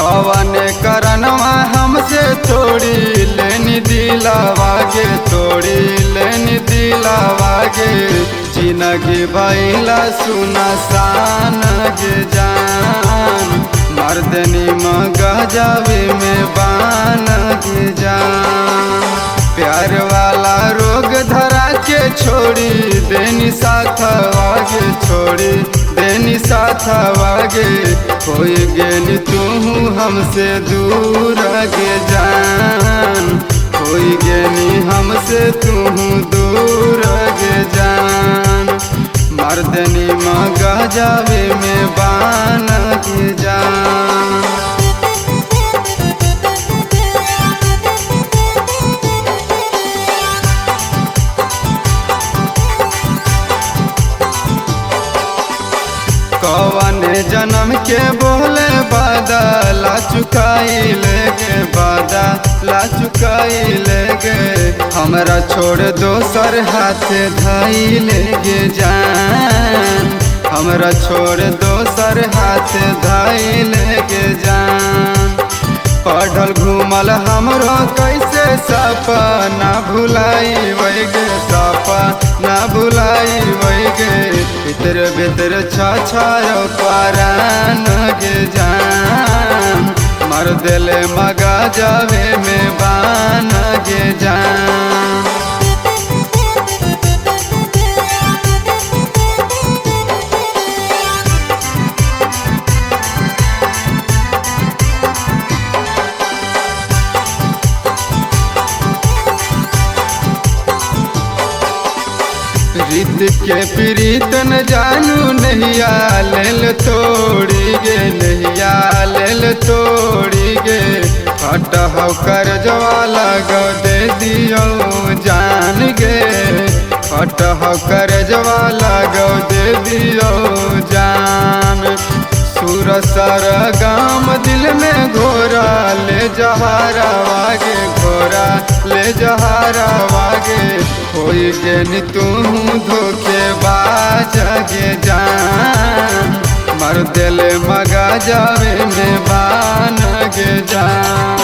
कवन करनवा हमसे तोड़ी लेनी दिलावा गे, तोड़ी लेनी दिलावा गे। जिंदगी भइला सुनसान गे जान, मर्दनी मगजावे में बान गे जान। प्यार वाला रोग धरा के छोड़ी देनी साथ वागे, छोड़ी देनी साथ वागे। कोई गेली तू हमसे दूर गे जान, कोई गेली हमसे तू दूर गे जान। मर्दनी मगजावे में बान गे जान। कवन जन्म के बोले बदला चुकाइले गे, बदला चुकाइले गे। हमरा छोड़ दोसर हाथ धइले गे जान, हमरा छोड़ दोसर हाथ धइले गे जान। पढ़ल घूमल हमरो कैसे सपना भुलाई वही गे, सपना भुलाई वही गे। भीतर भीतर छाछायो परान गे जान, मर दिल मगजावे में बान गे जान। रीत के प्रीत न जानू नैया लेल तोड़ी गे, नैया लेल तोड़ी गे। हट हो कर जवाला गो दे दियो जान गे, हट हो कर जवाला गो दे दियो जान। सुर सर गाम दिल में घोरा ले जहारा वागे, घोरा ले जहारा वागे। कोई गेनी तू धोखेबाज गे जान, मर दिल मगजावे में बान गे जान।